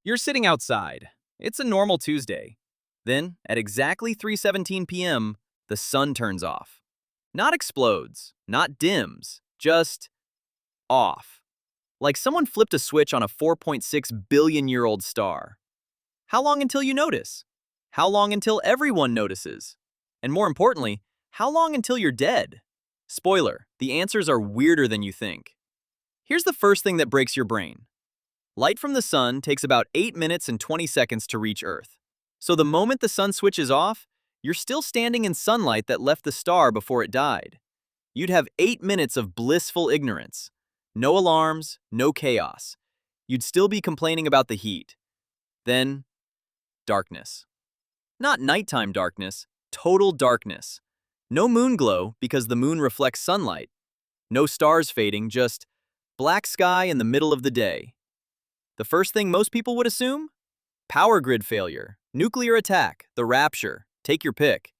You're sitting outside. It's a normal Tuesday. Then, at exactly 3:17 p.m., the sun turns off. Not explodes, not dims, just off. Like someone flipped a switch on a 4.6 billion-year-old star. How long until you notice? How long until everyone notices? And more importantly, how long until you're dead? Spoiler, the answers are weirder than you think. Here's the first thing that breaks your brain. Light from the sun takes about 8 minutes and 20 seconds to reach Earth. So the moment the sun switches off, you're still standing in sunlight that left the star before it died. You'd have 8 minutes of blissful ignorance. No alarms, no chaos. You'd still be complaining about the heat. Then, darkness. Not nighttime darkness, total darkness. No moon glow because the moon reflects sunlight. No stars fading, just black sky in the middle of the day. The first thing most people would assume? Power grid failure, nuclear attack, the rapture, take your pick.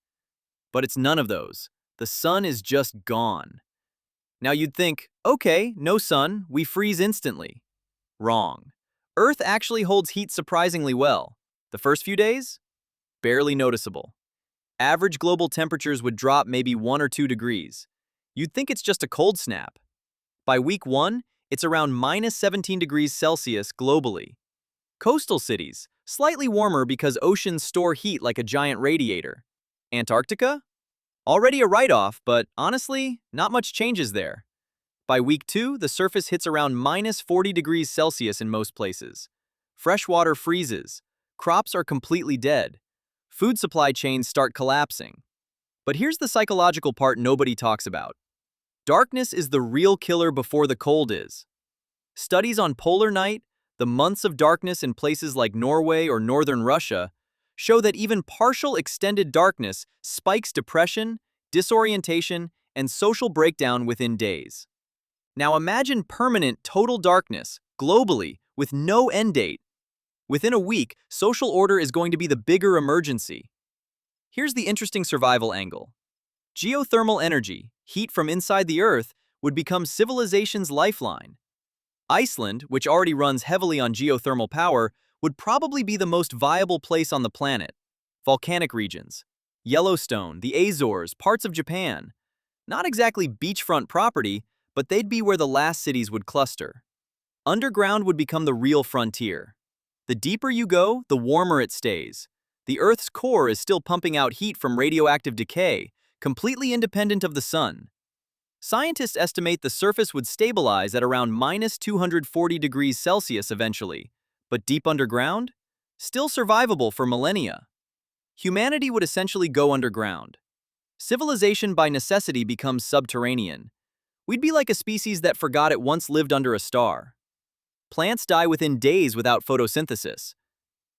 But it's none of those. The sun is just gone. Now you'd think, okay, no sun, we freeze instantly. Wrong. Earth actually holds heat surprisingly well. The first few days? Barely noticeable. Average global temperatures would drop maybe 1 or 2 degrees. You'd think it's just a cold snap. By week 1, it's around minus 17 degrees Celsius globally. Coastal cities, slightly warmer because oceans store heat like a giant radiator. Antarctica? Already a write-off, but honestly, not much changes there. By week 2, the surface hits around minus 40 degrees Celsius in most places. Fresh water freezes. Crops are completely dead. Food supply chains start collapsing. But here's the psychological part nobody talks about. Darkness is the real killer before the cold is. Studies on polar night, the months of darkness in places like Norway or northern Russia, show that even partial extended darkness spikes depression, disorientation, and social breakdown within days. Now imagine permanent total darkness, globally, with no end date. Within a week, social order is going to be the bigger emergency. Here's the interesting survival angle. Geothermal energy, heat from inside the Earth, would become civilization's lifeline. Iceland, which already runs heavily on geothermal power, would probably be the most viable place on the planet. Volcanic regions, Yellowstone, the Azores, parts of Japan. Not exactly beachfront property, but they'd be where the last cities would cluster. Underground would become the real frontier. The deeper you go, the warmer it stays. The Earth's core is still pumping out heat from radioactive decay, completely independent of the sun. Scientists estimate the surface would stabilize at around minus 240 degrees Celsius eventually, but deep underground? Still survivable for millennia. Humanity would essentially go underground. Civilization by necessity becomes subterranean. We'd be like a species that forgot it once lived under a star. Plants die within days without photosynthesis.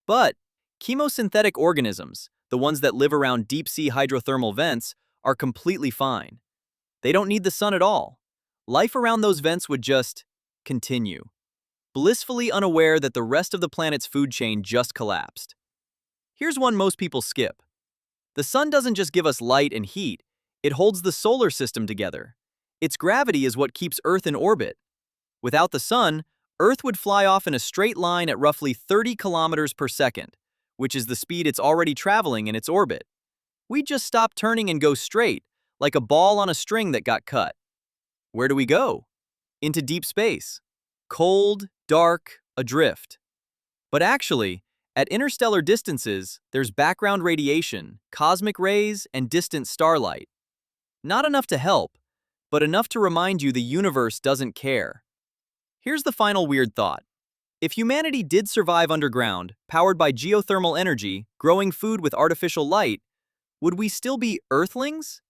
But chemosynthetic organisms, the ones that live around deep-sea hydrothermal vents, are completely fine. They don't need the sun at all. Life around those vents would just continue, blissfully unaware that the rest of the planet's food chain just collapsed. Here's one most people skip. The sun doesn't just give us light and heat, it holds the solar system together. Its gravity is what keeps Earth in orbit. Without the sun, Earth would fly off in a straight line at roughly 30 kilometers per second, which is the speed it's already traveling in its orbit. We'd just stop turning and go straight, like a ball on a string that got cut. Where do we go? Into deep space. Cold, dark, adrift. But actually, at interstellar distances, there's background radiation, cosmic rays, and distant starlight. Not enough to help, but enough to remind you the universe doesn't care. Here's the final weird thought. If humanity did survive underground, powered by geothermal energy, growing food with artificial light, would we still be Earthlings?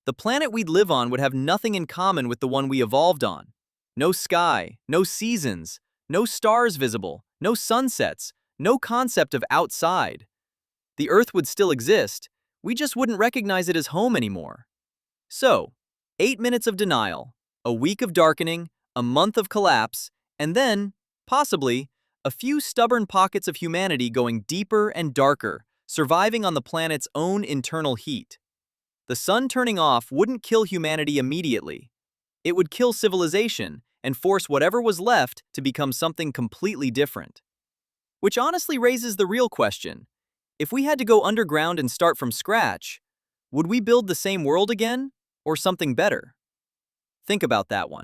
The planet we'd live on would have nothing in common with the one we evolved on. No sky, no seasons, no stars visible, no sunsets, no concept of outside. The Earth would still exist, we just wouldn't recognize it as home anymore. So, 8 minutes of denial, a week of darkening, a month of collapse, and then, possibly, a few stubborn pockets of humanity going deeper and darker, surviving on the planet's own internal heat. The sun turning off wouldn't kill humanity immediately. It would kill civilization and force whatever was left to become something completely different. Which honestly raises the real question. If we had to go underground and start from scratch, would we build the same world again, or something better? Think about that one.